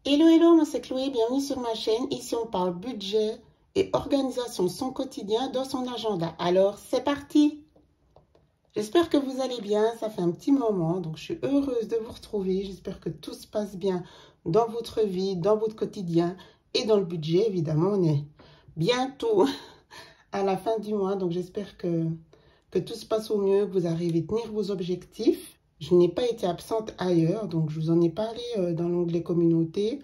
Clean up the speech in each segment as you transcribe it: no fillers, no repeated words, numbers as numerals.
Hello, hello, moi c'est Chloé, bienvenue sur ma chaîne. Ici on parle budget et organisation de son quotidien dans son agenda. Alors c'est parti! J'espère que vous allez bien, ça fait un petit moment, donc je suis heureuse de vous retrouver. J'espère que tout se passe bien dans votre vie, dans votre quotidien et dans le budget. Évidemment, on est bientôt à la fin du mois, donc j'espère que tout se passe au mieux, que vous arrivez à tenir vos objectifs. Je n'ai pas été absente ailleurs, donc je vous en ai parlé dans l'onglet communauté.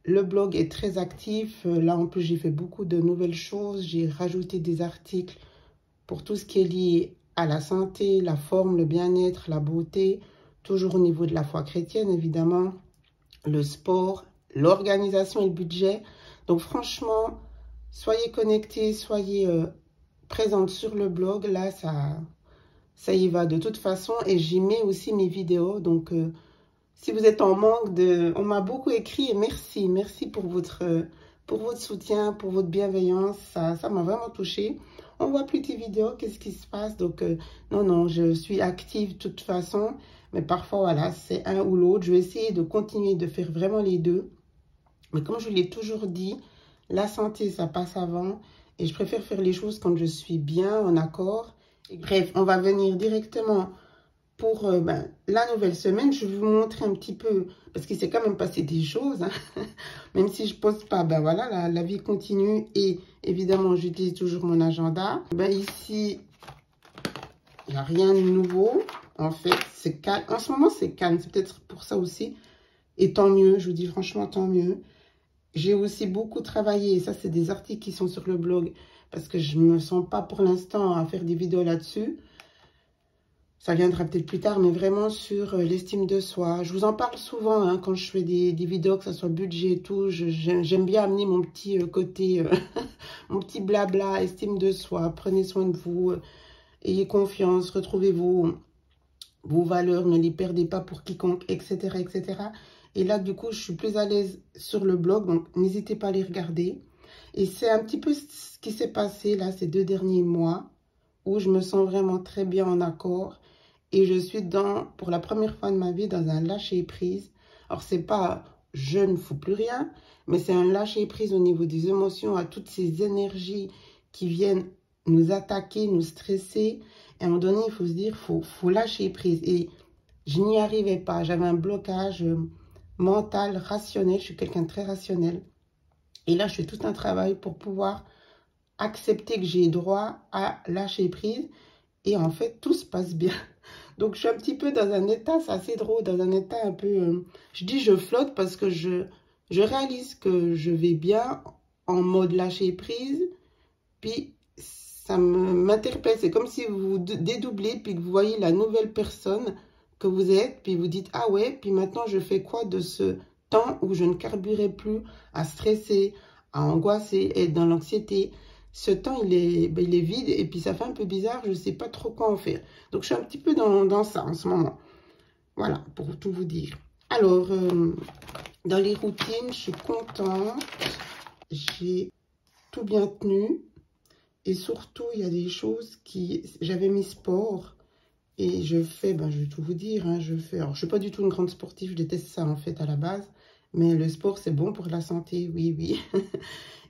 Le blog est très actif. Là, en plus, j'ai fait beaucoup de nouvelles choses. J'ai rajouté des articles pour tout ce qui est lié à la santé, la forme, le bien-être, la beauté. Toujours au niveau de la foi chrétienne, évidemment. Le sport, l'organisation et le budget. Donc, franchement, soyez connectés, soyez présentes sur le blog. Là, ça y va de toute façon. Et j'y mets aussi mes vidéos. Donc, si vous êtes en manque de... On m'a beaucoup écrit et merci. Merci pour votre soutien, pour votre bienveillance. Ça m'a vraiment touchée. On voit plus tes vidéos, qu'est-ce qui se passe? Donc, non, je suis active de toute façon. Mais parfois, voilà, c'est un ou l'autre. Je vais essayer de continuer de faire vraiment les deux. Mais comme je l'ai toujours dit, la santé, ça passe avant. Et je préfère faire les choses quand je suis bien, en accord. Et bref, on va venir directement... Pour la nouvelle semaine, je vais vous montrer un petit peu, parce qu'il s'est quand même passé des choses, hein. Même si je ne poste pas, ben voilà, la vie continue et évidemment, j'utilise toujours mon agenda. Ben ici, il n'y a rien de nouveau, en fait, c'est calme. En ce moment, c'est calme, c'est peut-être pour ça aussi, et tant mieux, je vous dis franchement, tant mieux. J'ai aussi beaucoup travaillé, et ça, c'est des articles qui sont sur le blog, parce que je ne me sens pas pour l'instant à faire des vidéos là-dessus. Ça viendra peut-être plus tard, mais vraiment sur l'estime de soi. Je vous en parle souvent hein, quand je fais des vidéos, que ce soit budget et tout. J'aime bien amener mon petit côté, mon petit blabla, estime de soi. Prenez soin de vous, ayez confiance, retrouvez vos valeurs, ne les perdez pas pour quiconque, etc., etc. Et là, du coup, je suis plus à l'aise sur le blog, donc n'hésitez pas à les regarder. Et c'est un petit peu ce qui s'est passé là ces 2 derniers mois, où je me sens vraiment très bien en accord. Et je suis pour la première fois de ma vie, dans un lâcher-prise. Alors, c'est pas « je ne fous plus rien », mais c'est un lâcher-prise au niveau des émotions, à toutes ces énergies qui viennent nous attaquer, nous stresser. Et à un moment donné, il faut se dire, faut lâcher prise. Et je n'y arrivais pas. J'avais un blocage mental, rationnel. Je suis quelqu'un de très rationnel. Et là, je fais tout un travail pour pouvoir accepter que j'ai droit à lâcher prise. Et en fait, tout se passe bien. Donc, je suis un petit peu dans un état, c'est assez drôle, dans un état un peu... je dis je flotte parce que je réalise que je vais bien en mode lâcher prise. Puis, ça m'interpelle. C'est comme si vous dédoublez, puis que vous voyez la nouvelle personne que vous êtes. Puis, vous dites, ah ouais, puis maintenant, je fais quoi de ce temps où je ne carburais plus à stresser, à angoisser, être dans l'anxiété. Ce temps, il est vide et puis ça fait un peu bizarre. Je ne sais pas trop quoi en faire. Donc, je suis un petit peu dans ça en ce moment. Voilà, pour tout vous dire. Alors, dans les routines, je suis contente. J'ai tout bien tenu. Et surtout, il y a des choses qui... J'avais mis sport. Et je fais, je vais tout vous dire, hein, je fais... Alors, je ne suis pas du tout une grande sportive. Je déteste ça, en fait, à la base. Mais le sport, c'est bon pour la santé, oui, oui.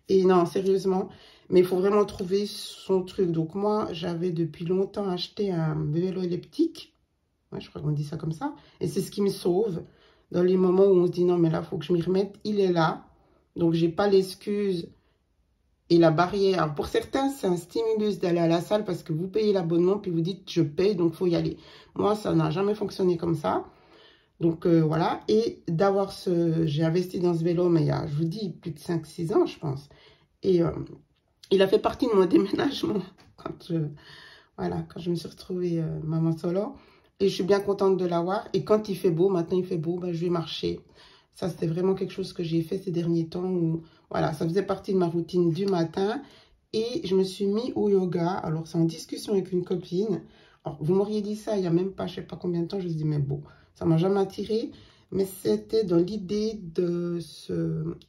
Et non, sérieusement... Mais il faut vraiment trouver son truc. Donc, moi, j'avais depuis longtemps acheté un vélo elliptique. Ouais, je crois qu'on dit ça comme ça. Et c'est ce qui me sauve. Dans les moments où on se dit, non, mais là, il faut que je m'y remette. Il est là. Donc, je n'ai pas l'excuse et la barrière. Alors, pour certains, c'est un stimulus d'aller à la salle parce que vous payez l'abonnement. Puis vous dites, je paye, donc il faut y aller. Moi, ça n'a jamais fonctionné comme ça. Donc, voilà. Et d'avoir j'ai investi dans ce vélo, mais il y a, je vous dis, plus de 5-6 ans, je pense. Et... il a fait partie de mon déménagement quand je me suis retrouvée maman solo. Et je suis bien contente de l'avoir. Et quand il fait beau, maintenant il fait beau, je vais marcher. Ça, c'était vraiment quelque chose que j'ai fait ces derniers temps. Où, voilà, ça faisait partie de ma routine du matin. Et je me suis mis au yoga. Alors, c'est en discussion avec une copine. Alors, vous m'auriez dit ça il n'y a même pas, je ne sais pas combien de temps. Je me suis dit, mais bon, ça ne m'a jamais attiré. Mais c'était dans l'idée de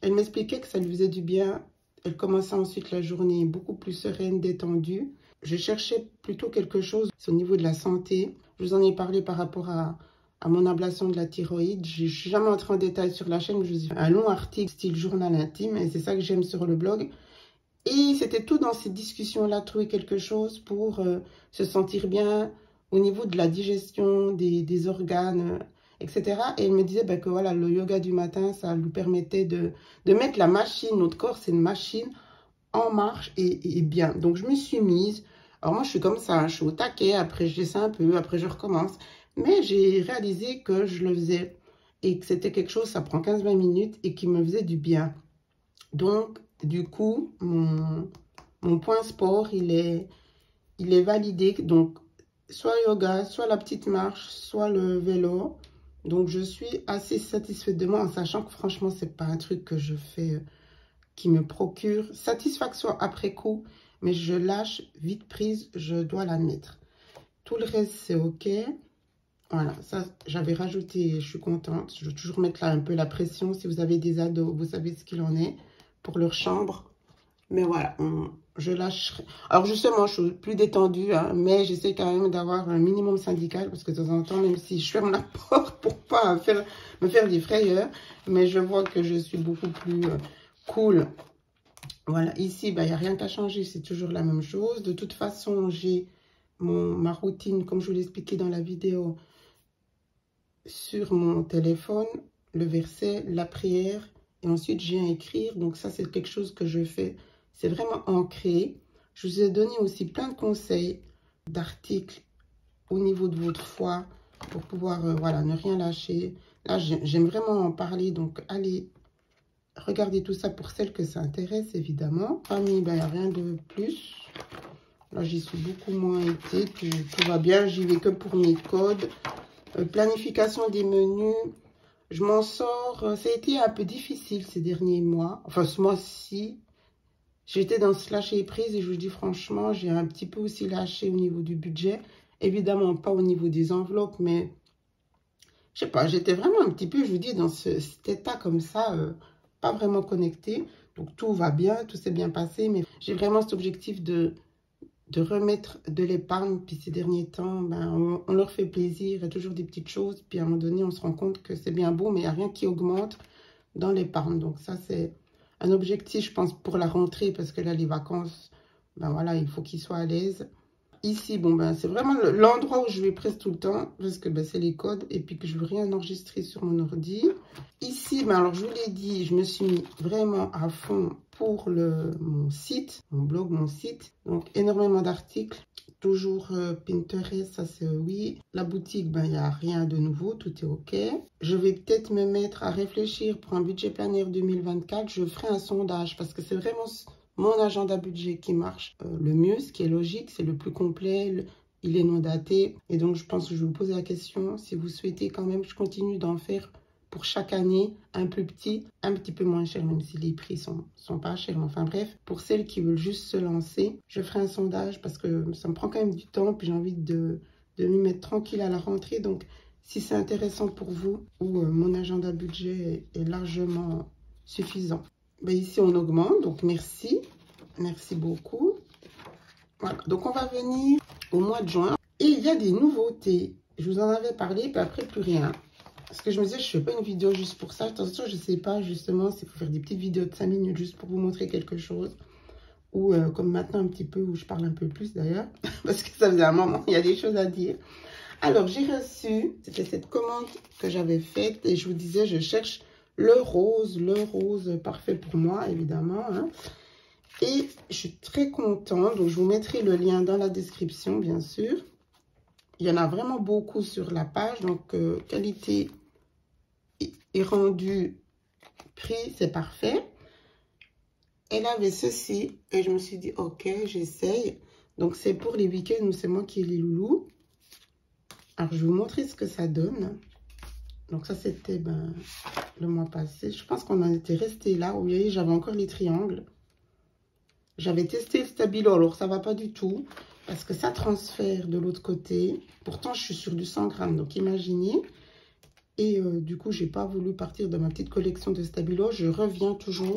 Elle m'expliquait que ça lui faisait du bien. Elle commençait ensuite la journée beaucoup plus sereine, détendue. Je cherchais plutôt quelque chose au niveau de la santé. Je vous en ai parlé par rapport à à mon ablation de la thyroïde. Je ne suis jamais entrée en détail sur la chaîne, je vous ai fait un long article style journal intime et c'est ça que j'aime sur le blog. Et c'était tout dans ces discussions-là, trouver quelque chose pour se sentir bien au niveau de la digestion, des organes, etc. Et elle me disait bah, que voilà, le yoga du matin, ça lui permettait de mettre la machine, notre corps c'est une machine, en marche et bien. Donc je me suis mise, alors moi je suis comme ça, hein, je suis au taquet, après je descends un peu, après je recommence. Mais j'ai réalisé que je le faisais et que c'était quelque chose, ça prend 15-20 minutes et qui me faisait du bien. Donc, du coup, mon point sport, il est validé. Donc, soit yoga, soit la petite marche, soit le vélo. Donc, je suis assez satisfaite de moi en sachant que franchement, c'est pas un truc que je fais qui me procure satisfaction après coup. Mais je lâche vite prise, je dois l'admettre. Tout le reste, c'est OK. Voilà, ça, j'avais rajouté, je suis contente. Je veux toujours mettre là un peu la pression. Si vous avez des ados, vous savez ce qu'il en est pour leur chambre. Mais voilà, je lâcherai. Alors justement, je suis plus détendue, hein, mais j'essaie quand même d'avoir un minimum syndical. Parce que de temps en temps, même si je ferme la porte pour pas me faire des frayeurs. Mais je vois que je suis beaucoup plus cool. Voilà, ici, bah, il n'y a rien qu'à changer. C'est toujours la même chose. De toute façon, j'ai ma routine, comme je vous l'ai expliqué dans la vidéo, sur mon téléphone, le verset, la prière, et ensuite j'ai à écrire. Donc ça, c'est quelque chose que je fais. C'est vraiment ancré. Je vous ai donné aussi plein de conseils, d'articles au niveau de votre foi pour pouvoir, voilà, ne rien lâcher. Là, j'aime vraiment en parler. Donc, allez, regardez tout ça pour celles que ça intéresse, évidemment. Famille, ben, il n'y a rien de plus. Là, j'y suis beaucoup moins été. Tout va bien. J'y vais que pour mes codes. Planification des menus, je m'en sors. Ça a été un peu difficile ces derniers mois. Enfin, ce mois-ci, j'étais dans ce lâcher prise et je vous dis franchement, j'ai un petit peu aussi lâché au niveau du budget. Évidemment, pas au niveau des enveloppes, mais je sais pas, j'étais vraiment un petit peu, je vous dis, dans cet état comme ça, pas vraiment connecté. Donc, tout va bien, tout s'est bien passé, mais j'ai vraiment cet objectif de remettre de l'épargne. Puis ces derniers temps, ben, on leur fait plaisir, il y a toujours des petites choses. Puis à un moment donné, on se rend compte que c'est bien beau, mais il n'y a rien qui augmente dans l'épargne. Donc ça, c'est un objectif, je pense, pour la rentrée, parce que là, les vacances, ben voilà, il faut qu'ils soient à l'aise. Ici, bon, ben, c'est vraiment l'endroit où je vais presque tout le temps, parce que ben, c'est les codes, et puis que je ne veux rien enregistrer sur mon ordi. Ici, ben, alors je vous l'ai dit, je me suis mis vraiment à fond pour mon site, mon blog, mon site. Donc, énormément d'articles, toujours Pinterest, ça c'est oui. La boutique, ben, il n'y a rien de nouveau, tout est OK. Je vais peut-être me mettre à réfléchir pour un budget planière 2024. Je ferai un sondage, parce que c'est vraiment mon agenda budget qui marche le mieux, ce qui est logique, c'est le plus complet, il est non daté. Et donc, je pense que je vais vous poser la question, si vous souhaitez quand même, je continue d'en faire pour chaque année, un plus petit, un petit peu moins cher, même si les prix sont pas chers. Enfin bref, pour celles qui veulent juste se lancer, je ferai un sondage parce que ça me prend quand même du temps, puis j'ai envie de m'y mettre tranquille à la rentrée. Donc, si c'est intéressant pour vous, ou mon agenda budget est largement suffisant. Ben ici, on augmente, donc merci. Merci beaucoup. Voilà, donc on va venir au mois de juin. Et il y a des nouveautés. Je vous en avais parlé, puis après, plus rien. Parce que je me disais, je ne fais pas une vidéo juste pour ça. De toute façon, je ne sais pas justement s'il faut faire des petites vidéos de 5 minutes juste pour vous montrer quelque chose. Ou comme maintenant un petit peu, où je parle un peu plus d'ailleurs. Parce que ça faisait un moment, il y a des choses à dire. Alors, j'ai reçu, c'était cette commande que j'avais faite. Et je vous disais, je cherche le rose parfait pour moi, évidemment. Hein. Et je suis très contente. Donc, je vous mettrai le lien dans la description, bien sûr. Il y en a vraiment beaucoup sur la page. Donc, qualité et rendu, prix, c'est parfait. Elle avait ceci. Et je me suis dit, ok, j'essaye. Donc, c'est pour les week-ends où c'est moi qui ai les loulous. Alors, je vais vous montrer ce que ça donne. Donc, ça, c'était le mois passé. Je pense qu'on en était resté là. Vous voyez, j'avais encore les triangles. J'avais testé le Stabilo. Alors, ça ne va pas du tout. Parce que ça transfère de l'autre côté. Pourtant, je suis sur du 100 grammes. Donc, imaginez. Et du coup, je n'ai pas voulu partir de ma petite collection de Stabilo. Je reviens toujours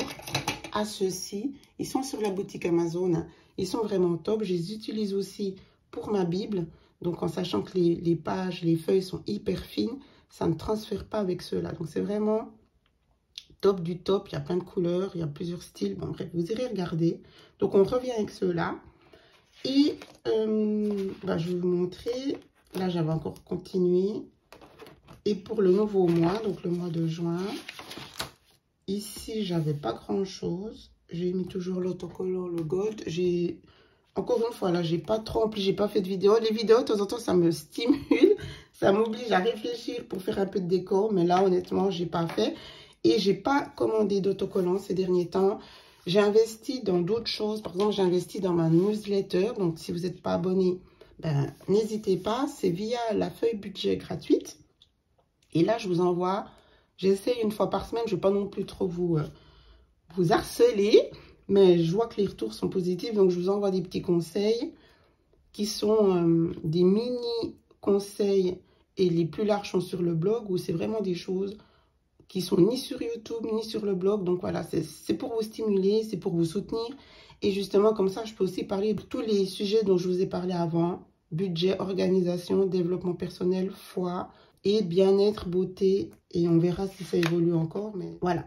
à ceux-ci. Ils sont sur la boutique Amazon. Ils sont vraiment top. Je les utilise aussi pour ma Bible. Donc, en sachant que les pages, les feuilles sont hyper fines. ça ne transfère pas avec ceux-là. Donc, c'est vraiment top du top. Il y a plein de couleurs, il y a plusieurs styles. Bon, bref, vous irez regarder. Donc, on revient avec ceux-là. Et je vais vous montrer. Là, j'avais encore continué. Et pour le nouveau mois, donc le mois de juin, ici, j'avais pas grand-chose. J'ai mis toujours l'autocollant, le gold. Encore une fois, là, j'ai pas trop rempli, j'ai pas fait de vidéo. Les vidéos, de temps en temps, ça me stimule. Ça m'oblige à réfléchir pour faire un peu de décor. Mais là, honnêtement, j'ai pas fait. Et j'ai pas commandé d'autocollant ces derniers temps. J'ai investi dans d'autres choses. Par exemple, j'ai investi dans ma newsletter. Donc, si vous n'êtes pas abonné, n'hésitez pas. C'est via la feuille budget gratuite. Et là, je vous envoie, j'essaie une fois par semaine, je ne vais pas non plus trop vous harceler, mais je vois que les retours sont positifs, donc je vous envoie des petits conseils qui sont des mini-conseils et les plus larges sont sur le blog, où c'est vraiment des choses qui sont ni sur YouTube, ni sur le blog. Donc voilà, c'est pour vous stimuler, c'est pour vous soutenir. Et justement, comme ça, je peux aussi parler de tous les sujets dont je vous ai parlé avant. Budget, organisation, développement personnel, foi et bien-être, beauté. Et on verra si ça évolue encore. Mais voilà.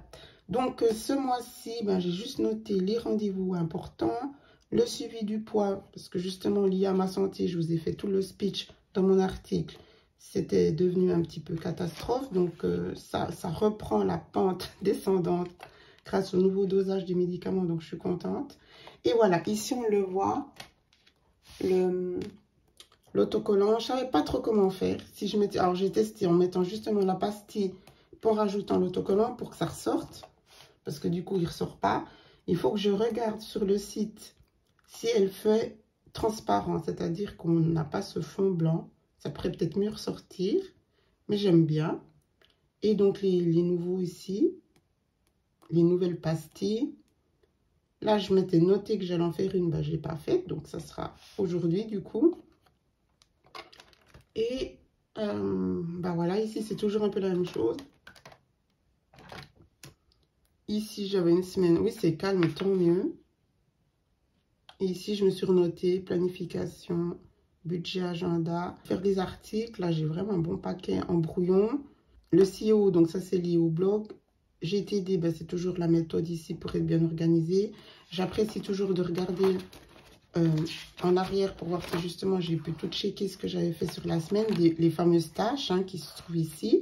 Donc, ce mois-ci, j'ai juste noté les rendez-vous importants. Le suivi du poids, parce que justement, lié à ma santé, je vous ai fait tout le speech dans mon article. C'était devenu un petit peu catastrophe. Donc, ça reprend la pente descendante grâce au nouveau dosage des médicaments. Donc, je suis contente. Et voilà, ici, on le voit. L'autocollant, je ne savais pas trop comment faire. Si je mettais, alors, j'ai testé en mettant justement la pastille pour rajoutant l'autocollant pour que ça ressorte. Parce que du coup, il ne ressort pas. Il faut que je regarde sur le site si elle fait transparent. C'est-à-dire qu'on n'a pas ce fond blanc. Ça pourrait peut-être mieux ressortir. Mais j'aime bien. Et donc, les nouveaux ici. Les nouvelles pastilles. Là, je m'étais noté que j'allais en faire une. Je ne l'ai pas faite. Donc, ça sera aujourd'hui du coup. Et voilà, ici, c'est toujours un peu la même chose. Ici, j'avais une semaine. Oui, c'est calme, tant mieux. Et ici, je me suis notée planification, budget, agenda. Faire des articles. Là, j'ai vraiment un bon paquet en brouillon. Le CEO, donc ça, c'est lié au blog. GTD, c'est toujours la méthode ici pour être bien organisé. J'apprécie toujours de regarder en arrière pour voir que justement, j'ai pu tout checker ce que j'avais fait sur la semaine. Les fameuses tâches qui se trouvent ici.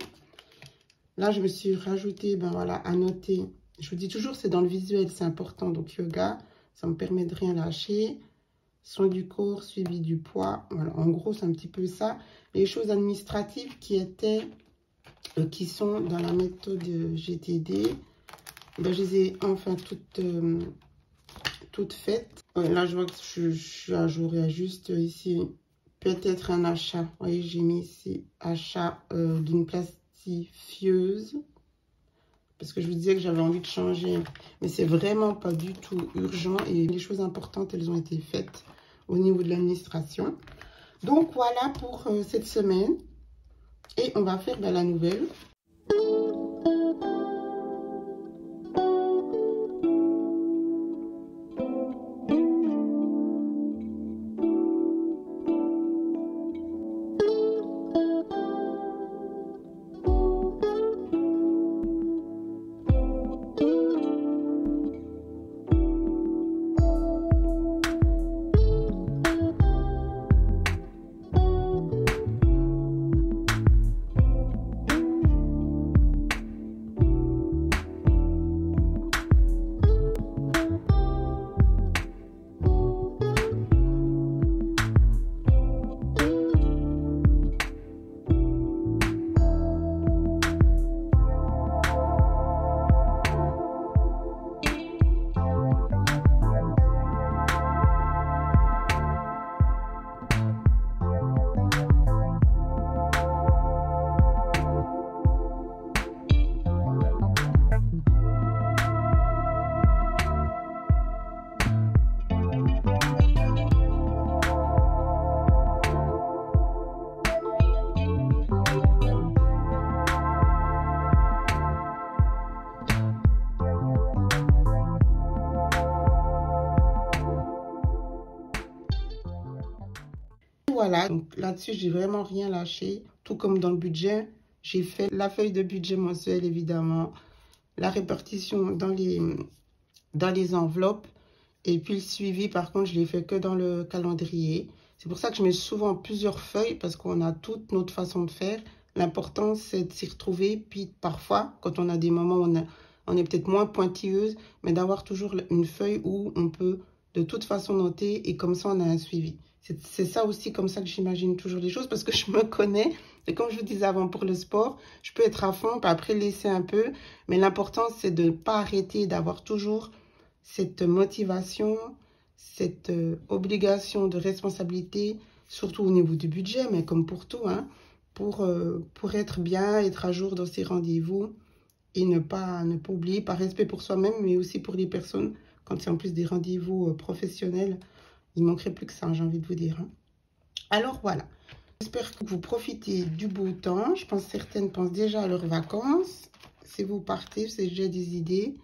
Là, je me suis rajouté, à noter. Je vous dis toujours, c'est dans le visuel, c'est important. Donc, yoga, ça me permet de rien lâcher. Soin du corps, suivi du poids. Voilà, en gros, c'est un petit peu ça. Les choses administratives qui sont dans la méthode GTD, je les ai enfin toutes faites. Là, je vois que je suis à jour. Il y a juste ici, peut-être un achat. Vous voyez, j'ai mis ici achat d'une plastifieuse. Parce que je vous disais que j'avais envie de changer. Mais c'est vraiment pas du tout urgent. Et les choses importantes, elles ont été faites au niveau de l'administration. Donc, voilà pour cette semaine. Et on va faire la nouvelle. Voilà, donc là-dessus, j'ai vraiment rien lâché. Tout comme dans le budget, J'ai fait la feuille de budget mensuel, évidemment, la répartition dans les enveloppes. Et puis le suivi, par contre, je l'ai fait que dans le calendrier. C'est pour ça que je mets souvent plusieurs feuilles, parce qu'on a toute notre façon de faire. L'important, c'est de s'y retrouver. Puis parfois, quand on a des moments où on est peut-être moins pointilleuse, mais d'avoir toujours une feuille où on peut de toute façon noter. Et comme ça, on a un suivi. C'est ça aussi, comme ça que j'imagine toujours les choses, parce que je me connais. Et comme je vous disais avant pour le sport, je peux être à fond, puis après laisser un peu. Mais l'important, c'est de ne pas arrêter, d'avoir toujours cette motivation, cette obligation de responsabilité, surtout au niveau du budget, mais comme pour tout, hein, pour être bien, être à jour dans ses rendez-vous et ne pas oublier, par respect pour soi-même, mais aussi pour les personnes, quand c'est en plus des rendez-vous professionnels. Il manquerait plus que ça, j'ai envie de vous dire. Hein. Alors voilà, j'espère que vous profitez du beau temps. Je pense que certaines pensent déjà à leurs vacances. Si vous partez, c'est déjà des idées.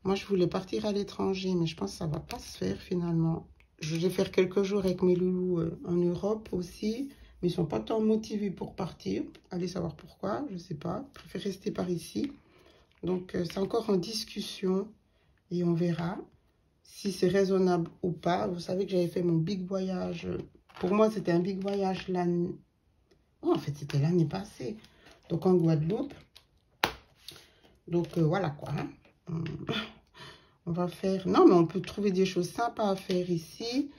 Moi, je voulais partir à l'étranger, mais je pense que ça ne va pas se faire finalement. Je vais faire quelques jours avec mes loulous en Europe aussi. Mais ils ne sont pas tant motivés pour partir. Allez savoir pourquoi, je ne sais pas. Je préfère rester par ici. Donc, c'est encore en discussion. Et on verra si c'est raisonnable ou pas. Vous savez que j'avais fait mon big voyage. Pour moi, c'était un big voyage l'année... Oh, en fait, c'était l'année passée. Donc, en Guadeloupe. Donc, voilà quoi. Hein. On va faire... Non, mais on peut trouver des choses sympas à faire ici.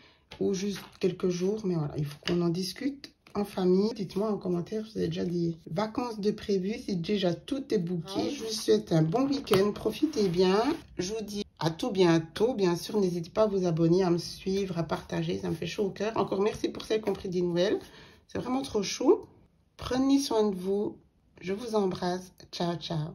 Ou juste quelques jours. Mais voilà, il faut qu'on en discute en famille. Dites-moi en commentaire si vous avez déjà des vacances de prévues. Si déjà tout est booké. Je vous souhaite un bon week-end. Profitez bien. Je vous dis à tout bientôt. Bien sûr, n'hésitez pas à vous abonner, à me suivre, à partager. Ça me fait chaud au cœur. Encore merci pour celles qui ont pris des nouvelles. C'est vraiment trop chaud. Prenez soin de vous. Je vous embrasse. Ciao, ciao.